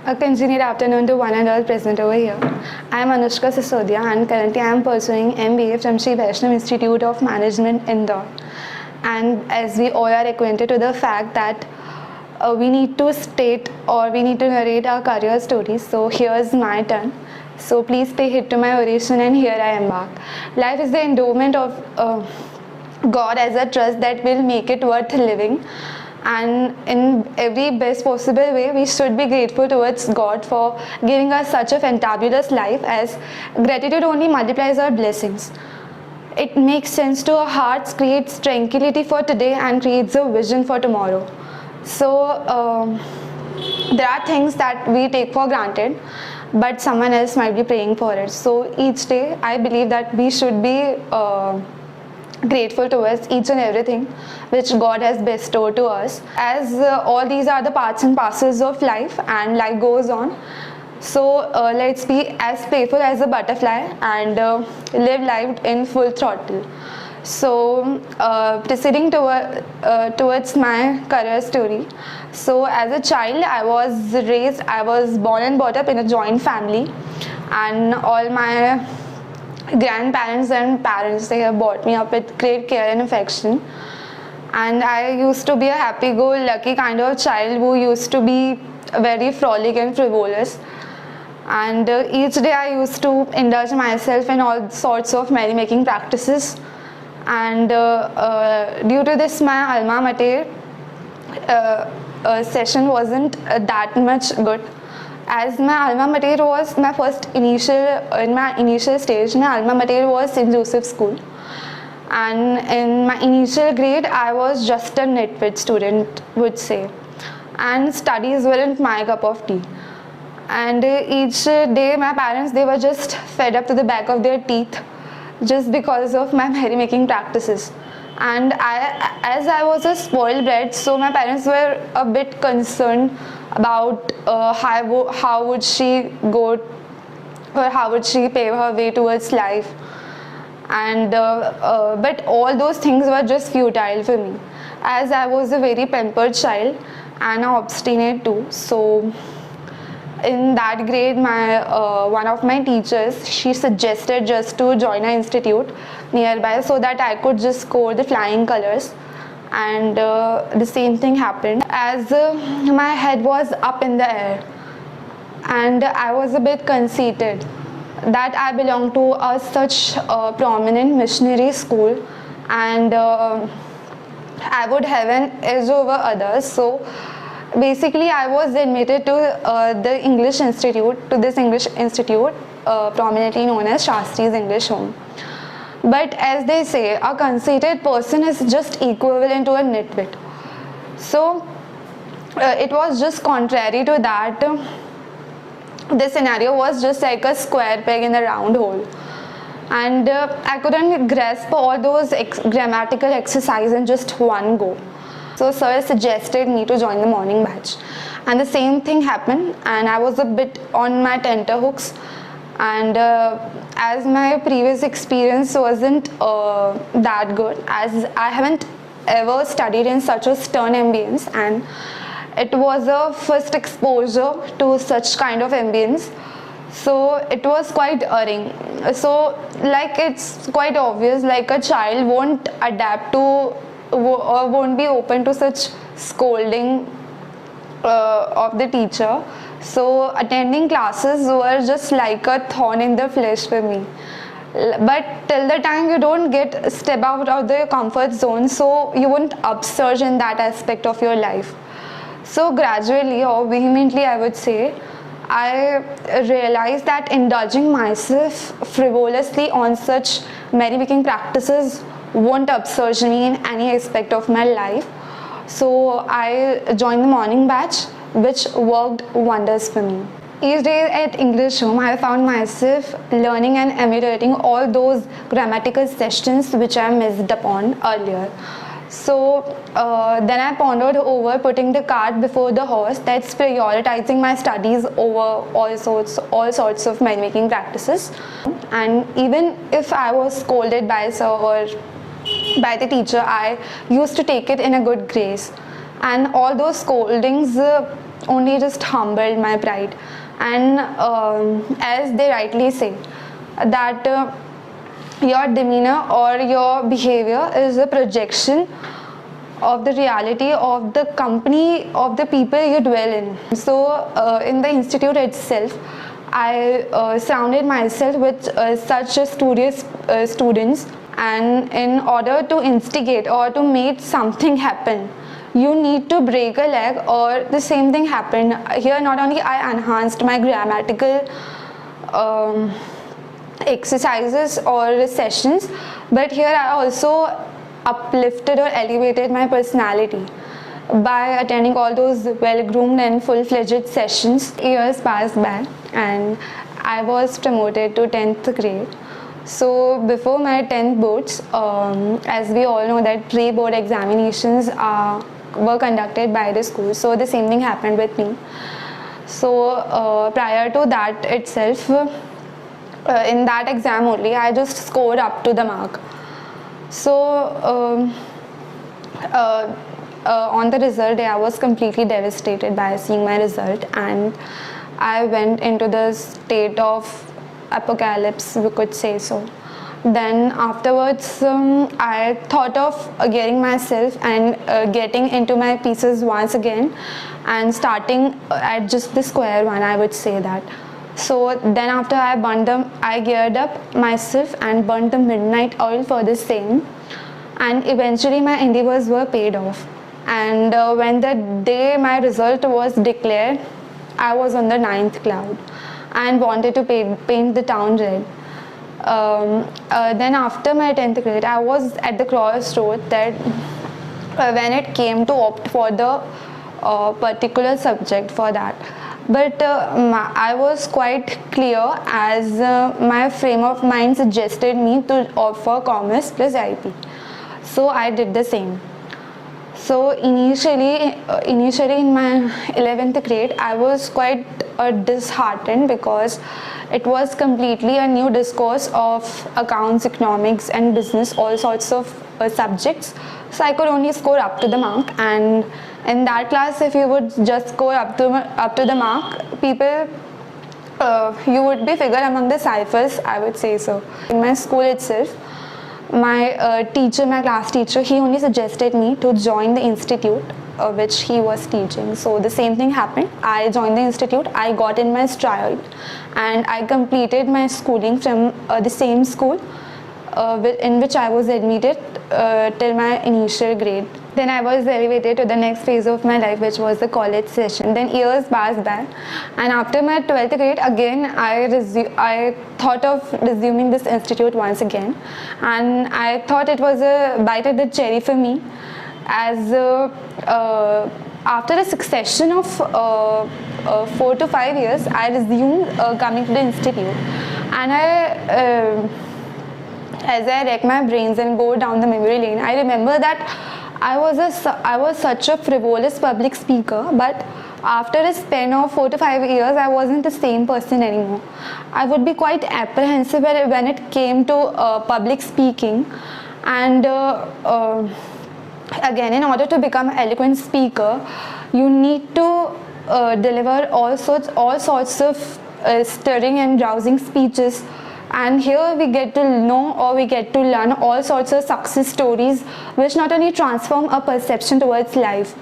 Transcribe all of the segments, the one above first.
A congenial afternoon to one and all present over here. I am Anushka Sisodia and currently I am pursuing MBA from Shri Vaishnav Institute of Management, Indore. And as we all are acquainted to the fact that we need to state or we need to narrate our career stories, so here's my turn. So please pay heed to my oration and here I embark. Life is the endowment of God as a trust that will make it worth living. And in every best possible way, we should be grateful towards God for giving us such a fantabulous life, as gratitude only multiplies our blessings. It makes sense to our hearts, creates tranquility for today and creates a vision for tomorrow. So there are things that we take for granted, but someone else might be praying for it. So each day I believe that we should be grateful towards each and everything which God has bestowed to us, as all these are the parts and parcels of life and life goes on. So let's be as playful as a butterfly and live life in full throttle. So proceeding towards my career story. So as a child I was born and brought up in a joint family, and all my grandparents and parents, they have brought me up with great care and affection. And I used to be a happy-go-lucky kind of child who used to be very frolic and frivolous. And each day I used to indulge myself in all sorts of merry-making practices. And due to this, my alma mater session wasn't that much good. As my alma mater was my initial stage, my alma mater was St. Joseph's School. And in my initial grade, I was just a nitwit student, would say. And studies weren't my cup of tea. And each day, my parents, they were just fed up to the back of their teeth just because of my merry-making practices. And as I was a spoiled brat, so my parents were a bit concerned about how would she go, or how would she pave her way towards life. And but all those things were just futile for me, as I was a very pampered child and obstinate too. So in that grade, one of my teachers, she suggested just to join an institute nearby so that I could just score the flying colors. And the same thing happened, as my head was up in the air and I was a bit conceited that I belong to such a prominent missionary school, and I would have an edge over others. So basically I was admitted to this English institute, prominently known as Shastry's English Home. But as they say, a conceited person is just equivalent to a nitwit. So it was just contrary to that. This scenario was just like a square peg in a round hole. And I couldn't grasp all those grammatical exercises in just one go. So sir suggested me to join the morning batch. And the same thing happened, and I was a bit on my tenterhooks. And as my previous experience wasn't that good, as I haven't ever studied in such a stern ambience, and it was a first exposure to such kind of ambience, so it was quite irring. So like, it's quite obvious, like a child won't adapt to or won't be open to such scolding of the teacher. So attending classes were just like a thorn in the flesh for me. But till the time you don't step out of the comfort zone, so you won't upsurge in that aspect of your life. So gradually or vehemently, I would say, I realized that indulging myself frivolously on such merry-making practices won't upsurge me in any aspect of my life. So I joined the morning batch, which worked wonders for me. Each day at English Home, I found myself learning and emulating all those grammatical sessions which I missed upon earlier. So then I pondered over putting the cart before the horse, that's prioritizing my studies over all sorts of merry-making practices. And even if I was scolded by sir or by the teacher, I used to take it in a good grace. And all those scoldings only just humbled my pride. And as they rightly say, that your demeanor or your behavior is a projection of the reality of the company of the people you dwell in. So in the institute itself, I surrounded myself with such studious students, and in order to instigate or to make something happen, you need to break a leg, or the same thing happened here. Not only I enhanced my grammatical exercises or sessions, but here I also uplifted or elevated my personality by attending all those well-groomed and full-fledged sessions. Years passed by and I was promoted to 10th grade. So before my 10th boards, as we all know that pre-board examinations were conducted by the school, so the same thing happened with me. So prior to that itself, in that exam only, I just scored up to the mark. So on the result day, I was completely devastated by seeing my result, and I went into the state of apocalypse, we could say so. Then afterwards, I thought of getting myself and getting into my pieces once again and starting at just the square one, I would say that. So then after I geared up myself and burned the midnight oil for the same, and eventually my endeavors were paid off. And when the day my result was declared, I was on the 9th cloud and wanted to paint the town red. Then after my 10th grade, I was at the crossroad that when it came to opt for the particular subject for that. But I was quite clear, as my frame of mind suggested me to opt for commerce plus IP. So I did the same. So initially in my 11th grade, I was quite disheartened because it was completely a new discourse of accounts, economics and business, all sorts of subjects. So I could only score up to the mark, and in that class, if you would just score up to the mark, people, you would be figured among the ciphers, I would say so. In my school itself, my teacher, my class teacher, he only suggested me to join the institute which he was teaching. So the same thing happened. I joined the institute, I got in my stride, and I completed my schooling from the same school in which I was admitted till my initial grade. Then I was elevated to the next phase of my life, which was the college session. Then years passed by, and after my 12th grade, again I thought of resuming this institute once again, and I thought it was a bite at the cherry for me, as after a succession of 4 to 5 years, I resumed coming to the institute, and as I rack my brains and go down the memory lane, I remember that I was such a frivolous public speaker, but after a span of 4 to 5 years, I wasn't the same person anymore. I would be quite apprehensive when it came to public speaking, and again, in order to become an eloquent speaker, you need to deliver all sorts of stirring and rousing speeches. And here we get to know, or we get to learn all sorts of success stories which not only transform our perception towards life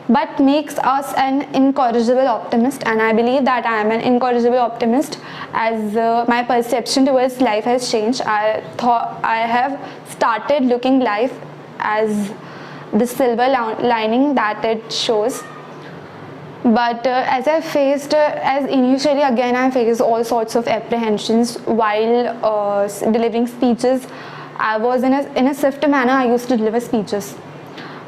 but makes us an incorrigible optimist. And I believe that I am an incorrigible optimist, as my perception towards life has changed. I have started looking life as the silver lining that it shows. But as initially again I faced all sorts of apprehensions while delivering speeches. I was in a swift manner, I used to deliver speeches.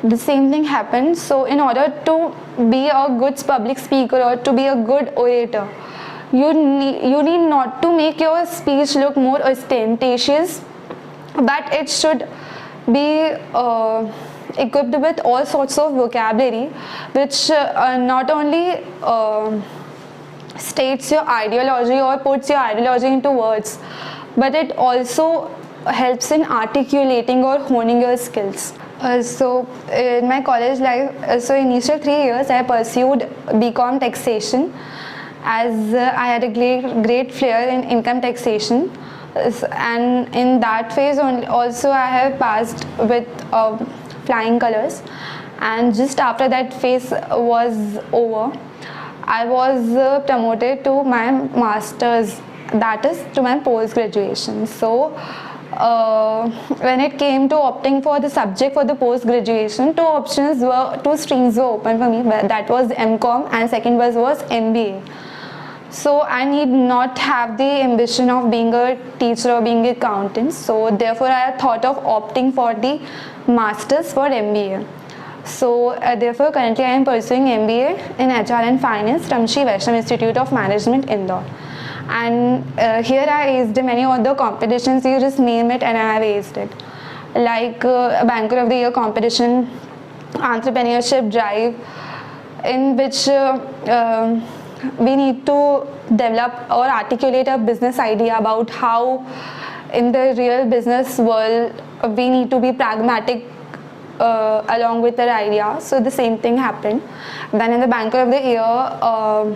The same thing happened. So in order to be a good public speaker or to be a good orator, you need not to make your speech look more ostentatious, but it should be equipped with all sorts of vocabulary which not only states your ideology or puts your ideology into words, but it also helps in articulating or honing your skills. So in my college life, so initial 3 years I pursued BCom taxation, as I had a great flair in income taxation, and in that phase also I have passed with flying colors. And just after that phase was over, I was promoted to my masters, that is to my post graduation. So when it came to opting for the subject for the post graduation, two streams were open for me. That was MCom and second was MBA. So I need not have the ambition of being a teacher or being an accountant. So therefore I thought of opting for the masters for MBA. So therefore currently I am pursuing MBA in HR and Finance from Shri Vaishnav Institute of Management, Indore. And here I aced many other competitions, you just name it and I have aced it. Like Banker of the Year competition, Entrepreneurship Drive, in which we need to develop or articulate a business idea about how in the real business world we need to be pragmatic along with the idea. So the same thing happened. Then in the Banker of the Year,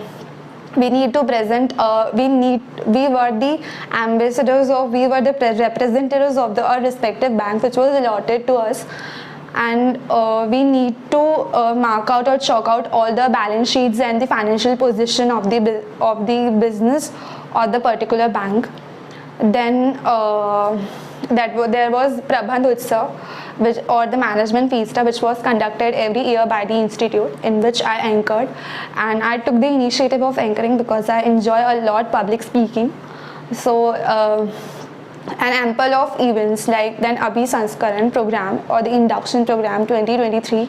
we need to present, we were the ambassadors, or we were the representatives of our respective bank which was allotted to us, and we need to mark out or chalk out all the balance sheets and the financial position of the business or the particular bank. Then there was Prabandh Utsav, or the management fiesta, which was conducted every year by the institute, in which I anchored, and I took the initiative of anchoring because I enjoy a lot public speaking. So an ample of events like then Abhi Sanskaran program or the induction program 2023,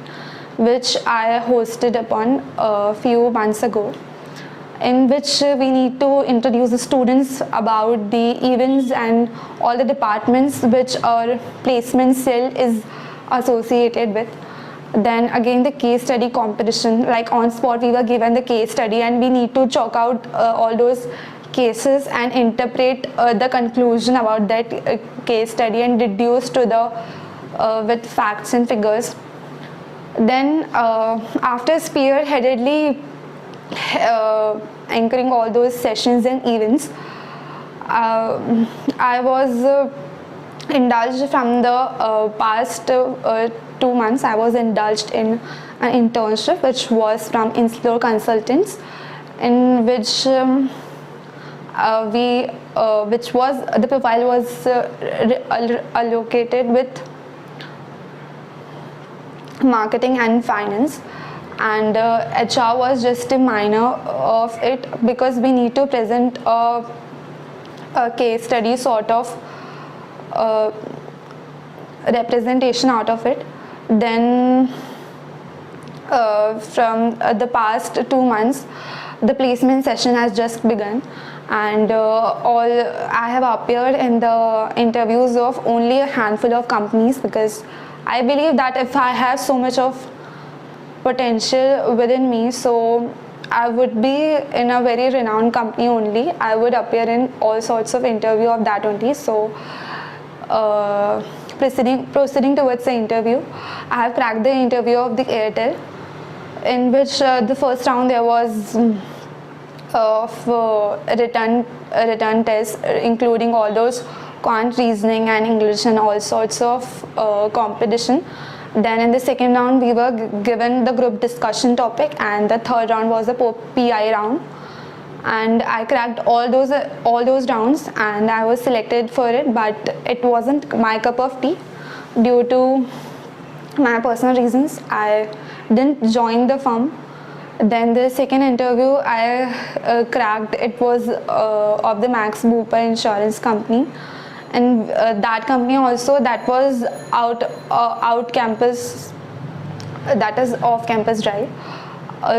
which I hosted upon a few months ago, in which we need to introduce the students about the events and all the departments which our placement cell is associated with. Then again the case study competition, like on spot we were given the case study and we need to chalk out all those cases and interpret the conclusion about that case study and deduce to the with facts and figures. Then after spearheadedly anchoring all those sessions and events, I was indulged from the past 2 months. I was indulged in an internship which was from Inspirational Consultants, in which which was the profile was allocated with marketing and finance, and HR was just a minor of it because we need to present a case study sort of representation out of it. Then from the past 2 months the placement session has just begun, and I have appeared in the interviews of only a handful of companies, because I believe that if I have so much of potential within me, so I would be in a very renowned company only. I would appear in all sorts of interview of that only. So proceeding towards the interview, I have cracked the interview of the Airtel, in which the first round there was of written test, including all those quant reasoning and English and all sorts of competition. Then in the second round we were given the group discussion topic, and the third round was a PI round, and I cracked all those rounds and I was selected for it, but it wasn't my cup of tea due to my personal reasons. I didn't join the firm. Then the second interview I cracked, it was of the Max Bupa insurance company, and that company also, that was out campus, that is off campus drive.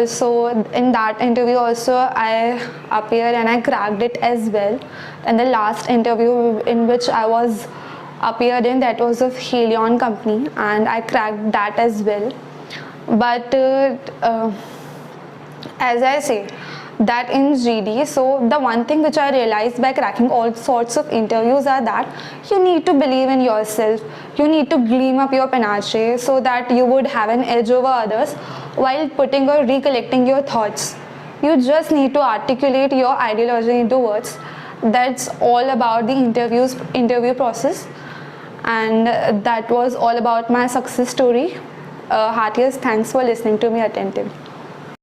So in that interview also I appeared and I cracked it as well. And the last interview in which I was appeared in, that was of Helion company, and I cracked that as well. But as I say, that in GD. So the one thing which I realized by cracking all sorts of interviews are that you need to believe in yourself. You need to gleam up your panache so that you would have an edge over others while putting or recollecting your thoughts. You just need to articulate your ideology into words. That's all about the interview process, and that was all about my success story. Heartiest thanks for listening to me attentively.